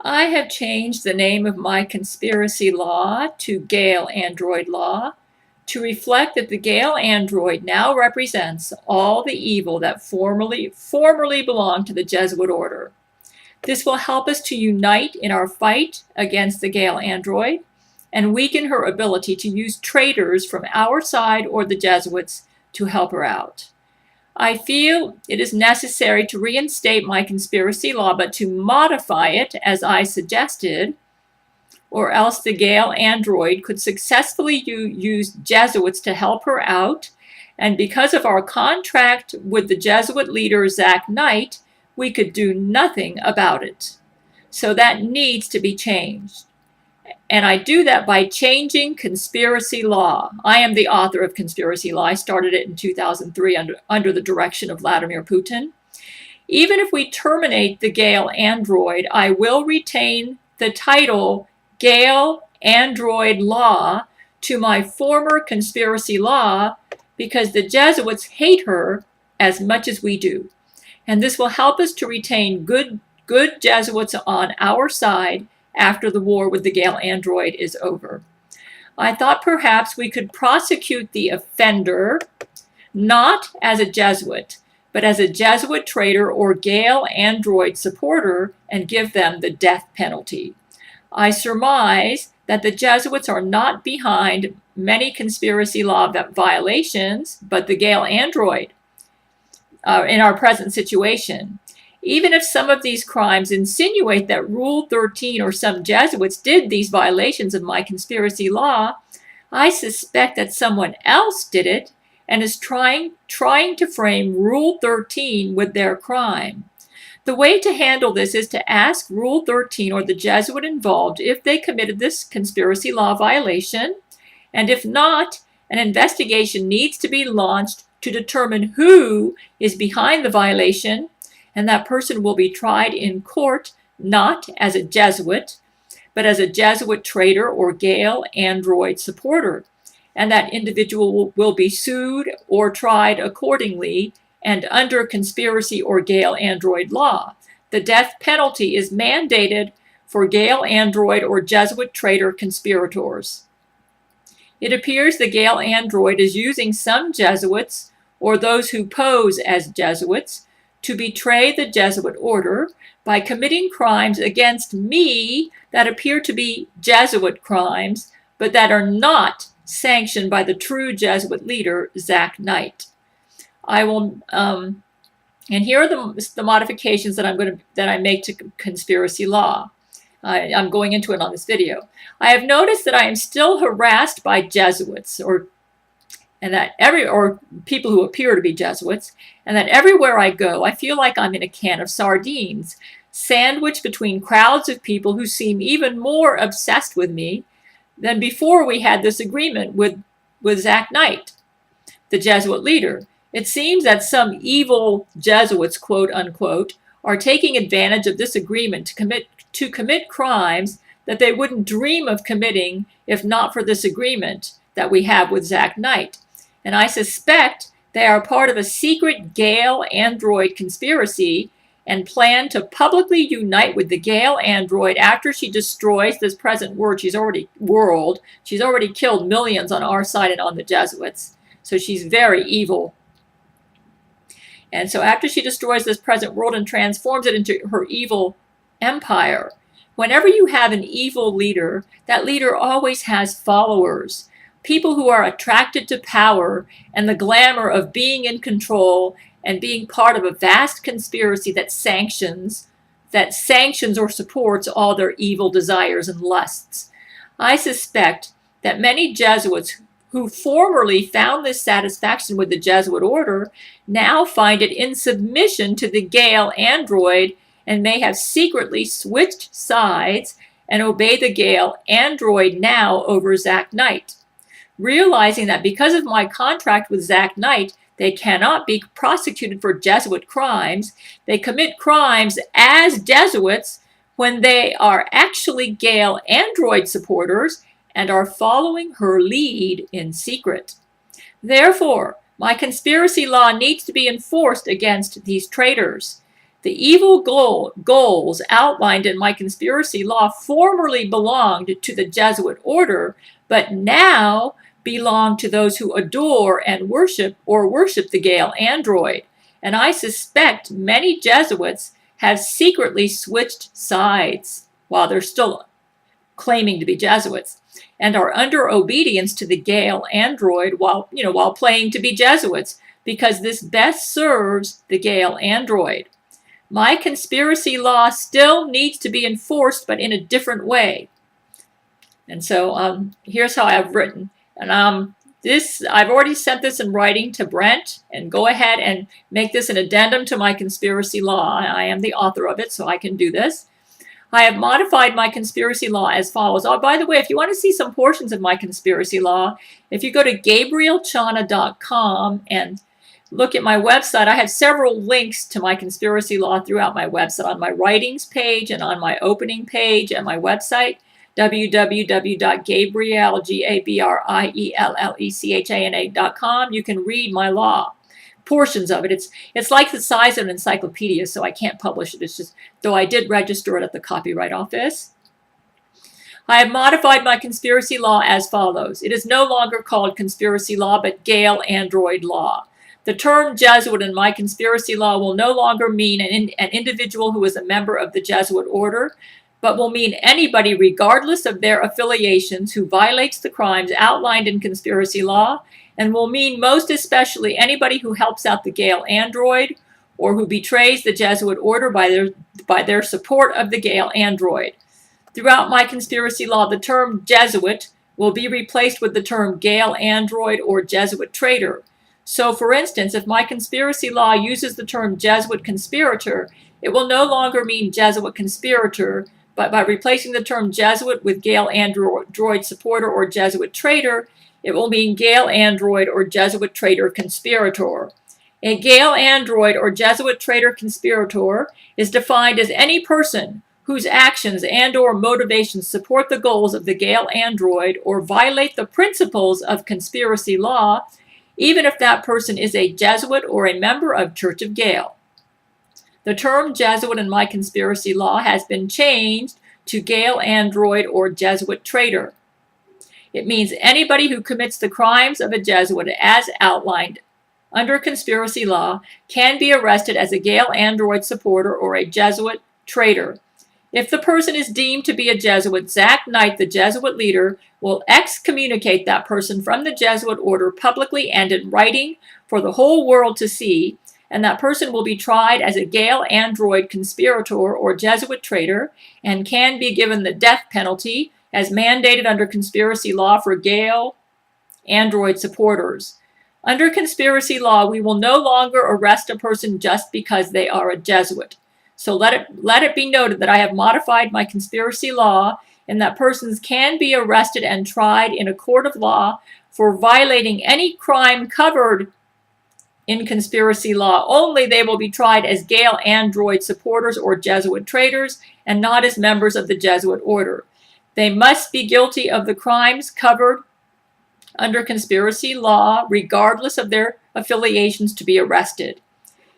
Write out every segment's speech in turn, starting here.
I have changed the name of my conspiracy law to Gail Android Law to reflect that the Gail Android now represents all the evil that formerly belonged to the Jesuit order. This will help us to unite in our fight against the Gail Android and weaken her ability to use traitors from our side or the Jesuits to help her out. I feel it is necessary to reinstate my conspiracy law, but to modify it as I suggested, or else the Gail Android could successfully use Jesuits to help her out. And because of our contract with the Jesuit leader, Zach Knight, we could do nothing about it. So that needs to be changed. And I do that by changing conspiracy law. I am the author of Conspiracy Law. I started it in 2003 under the direction of Vladimir Putin. Even if we terminate the Gail Android, I will retain the title Gail Android Law to my former conspiracy law because the Jesuits hate her as much as we do. And this will help us to retain good Jesuits on our side after the war with the Gail Android is over. I thought perhaps we could prosecute the offender not as a Jesuit, but as a Jesuit traitor or Gail Android supporter and give them the death penalty. I surmise that the Jesuits are not behind many conspiracy law violations, but the Gail Android in our present situation. Even if some of these crimes insinuate that Rule 13 or some Jesuits did these violations of my conspiracy law, I suspect that someone else did it and is trying to frame Rule 13 with their crime. The way to handle this is to ask Rule 13 or the Jesuit involved if they committed this conspiracy law violation, and if not, an investigation needs to be launched to determine who is behind the violation, and that person will be tried in court not as a Jesuit, but as a Jesuit traitor or Gail Android supporter. And that individual will be sued or tried accordingly and under conspiracy or Gail Android law. The death penalty is mandated for Gail Android or Jesuit traitor conspirators. It appears the Gail Android is using some Jesuits or those who pose as Jesuits to betray the Jesuit order by committing crimes against me that appear to be Jesuit crimes, but that are not sanctioned by the true Jesuit leader, Zach Knight. I will, and here are the modifications that I make to conspiracy law. I'm going into it on this video. I have noticed that I am still harassed by Jesuits or people who appear to be Jesuits, and that everywhere I go, I feel like I'm in a can of sardines, sandwiched between crowds of people who seem even more obsessed with me than before we had this agreement with Zach Knight, the Jesuit leader. It seems that some evil Jesuits, quote unquote, are taking advantage of this agreement to commit crimes that they wouldn't dream of committing if not for this agreement that we have with Zach Knight. And I suspect they are part of a secret Gail Android conspiracy and plan to publicly unite with the Gail Android after she destroys this present world. She's already killed millions on our side and on the Jesuits. So she's very evil. And so after she destroys this present world and transforms it into her evil empire, whenever you have an evil leader, that leader always has followers. People who are attracted to power and the glamour of being in control and being part of a vast conspiracy that sanctions or supports all their evil desires and lusts. I suspect that many Jesuits who formerly found this satisfaction with the Jesuit order now find it in submission to the Gail Android and may have secretly switched sides and obey the Gail Android now over Zach Knight. Realizing that because of my contract with Zach Knight, they cannot be prosecuted for Jesuit crimes, they commit crimes as Jesuits when they are actually Gail Android supporters and are following her lead in secret. Therefore, my conspiracy law needs to be enforced against these traitors. The evil goals outlined in my conspiracy law formerly belonged to the Jesuit order, but now belong to those who adore and worship the Gail android. And I suspect many Jesuits have secretly switched sides while they're still claiming to be Jesuits, and are under obedience to the Gail android while playing to be Jesuits, because this best serves the Gail android. My conspiracy law still needs to be enforced, but in a different way. And so here's how I've written. And I've already sent this in writing to Brent, and go ahead and make this an addendum to my conspiracy law. I am the author of it, so I can do this. I have modified my conspiracy law as follows. Oh, by the way, if you want to see some portions of my conspiracy law, if you go to GabrielChana.com and look at my website, I have several links to my conspiracy law throughout my website, on my writings page and on my opening page at my website, www.GabrielChana.com. You can read my law, portions of it. It's like the size of an encyclopedia, so I can't publish it. It's just, though I did register it at the Copyright Office. I have modified my conspiracy law as follows. It is no longer called conspiracy law, but Gail Android Law. The term Jesuit in my conspiracy law will no longer mean an individual who is a member of the Jesuit order, but will mean anybody, regardless of their affiliations, who violates the crimes outlined in conspiracy law, and will mean most especially anybody who helps out the Gail android or who betrays the Jesuit order by their support of the Gail android. Throughout my conspiracy law, the term Jesuit will be replaced with the term Gail android or Jesuit traitor. So, for instance, if my conspiracy law uses the term Jesuit conspirator, it will no longer mean Jesuit conspirator, but by replacing the term Jesuit with Gail android supporter or Jesuit traitor, it will mean Gail android or Jesuit traitor conspirator. A Gail android or Jesuit traitor conspirator is defined as any person whose actions and or motivations support the goals of the Gail android or violate the principles of conspiracy law, even if that person is a Jesuit or a member of Church of Gail. The term Jesuit in my conspiracy law has been changed to Gail android or Jesuit traitor. It means anybody who commits the crimes of a Jesuit as outlined under conspiracy law can be arrested as a Gail android supporter or a Jesuit traitor. If the person is deemed to be a Jesuit, Zach Knight, the Jesuit leader, will excommunicate that person from the Jesuit order publicly and in writing for the whole world to see, and that person will be tried as a Gail android conspirator or Jesuit traitor and can be given the death penalty as mandated under conspiracy law for Gail android supporters. Under conspiracy law, we will no longer arrest a person just because they are a Jesuit. So let it be noted that I have modified my conspiracy law and that persons can be arrested and tried in a court of law for violating any crime covered in conspiracy law. Only they will be tried as Gail android supporters or Jesuit traitors and not as members of the Jesuit order. They must be guilty of the crimes covered under conspiracy law, regardless of their affiliations, to be arrested.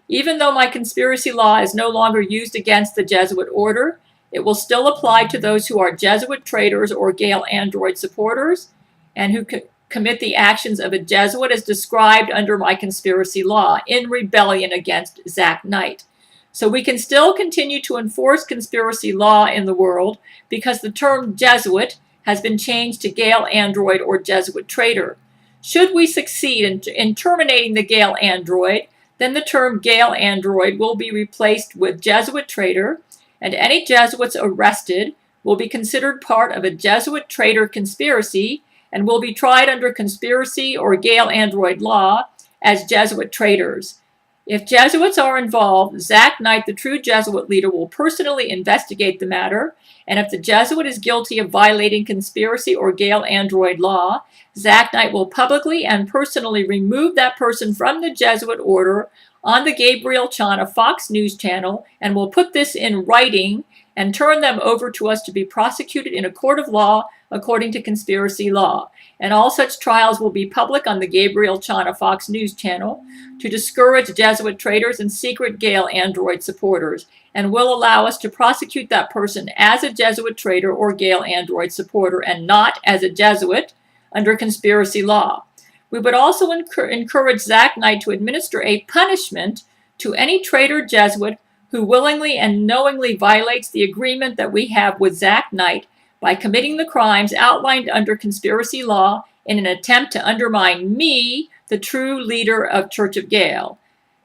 Even though my conspiracy law is no longer used against the Jesuit order, it will still apply to those who are Jesuit traitors or Gail android supporters and who commit the actions of a Jesuit as described under my conspiracy law in rebellion against Zach Knight. So we can still continue to enforce conspiracy law in the world because the term Jesuit has been changed to Gail android or Jesuit traitor. Should we succeed in terminating the Gail android, then the term Gail android will be replaced with Jesuit traitor, and any Jesuits arrested will be considered part of a Jesuit traitor conspiracy and will be tried under conspiracy or Gail android law as Jesuit traitors. If Jesuits are involved, Zach Knight, the true Jesuit leader, will personally investigate the matter, and if the Jesuit is guilty of violating conspiracy or Gail android law, Zach Knight will publicly and personally remove that person from the Jesuit order on the Gabriel Chana Fox News channel and will put this in writing and turn them over to us to be prosecuted in a court of law according to conspiracy law. And all such trials will be public on the Gabriel Chana Fox News channel to discourage Jesuit traitors and secret Gail Android supporters, and will allow us to prosecute that person as a Jesuit traitor or Gail Android supporter and not as a Jesuit under conspiracy law. We would also encourage Zach Knight to administer a punishment to any traitor Jesuit who willingly and knowingly violates the agreement that we have with Zach Knight by committing the crimes outlined under conspiracy law in an attempt to undermine me, the true leader of Church of Gail.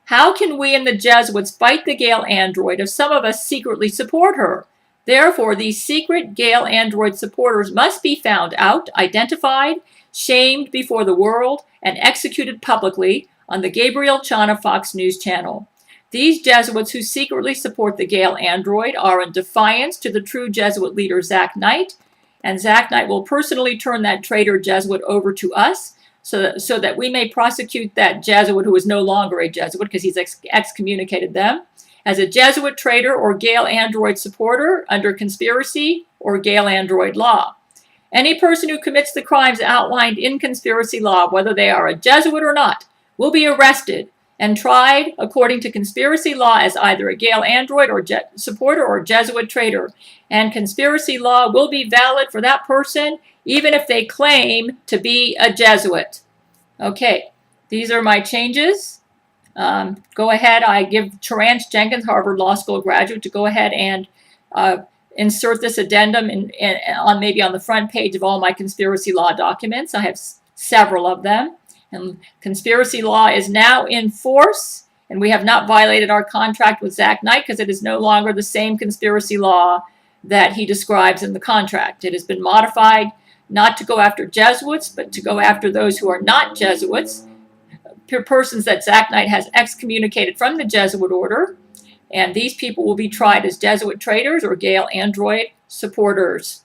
How can we and the Jesuits fight the Gail Android if some of us secretly support her? Therefore, these secret Gail Android supporters must be found out, identified, shamed before the world, and executed publicly on the Gabriel Chana Fox News channel. These Jesuits who secretly support the Gail Android are in defiance to the true Jesuit leader Zach Knight, and Zach Knight will personally turn that traitor Jesuit over to us so that we may prosecute that Jesuit who is no longer a Jesuit because he's excommunicated them as a Jesuit traitor or Gail Android supporter under conspiracy or Gail Android law. Any person who commits the crimes outlined in conspiracy law, whether they are a Jesuit or not, will be arrested and tried according to conspiracy law as either a Gail Android or supporter or Jesuit traitor. And conspiracy law will be valid for that person even if they claim to be a Jesuit. Okay, these are my changes. Go ahead. I give Terrance Jenkins, Harvard Law School graduate, to go ahead and insert this addendum on maybe on the front page of all my conspiracy law documents. I have several of them. And conspiracy law is now in force, and we have not violated our contract with Zach Knight because it is no longer the same conspiracy law that he describes in the contract. It has been modified not to go after Jesuits, but to go after those who are not Jesuits, persons that Zach Knight has excommunicated from the Jesuit order, and these people will be tried as Jesuit traitors or Gail Android supporters.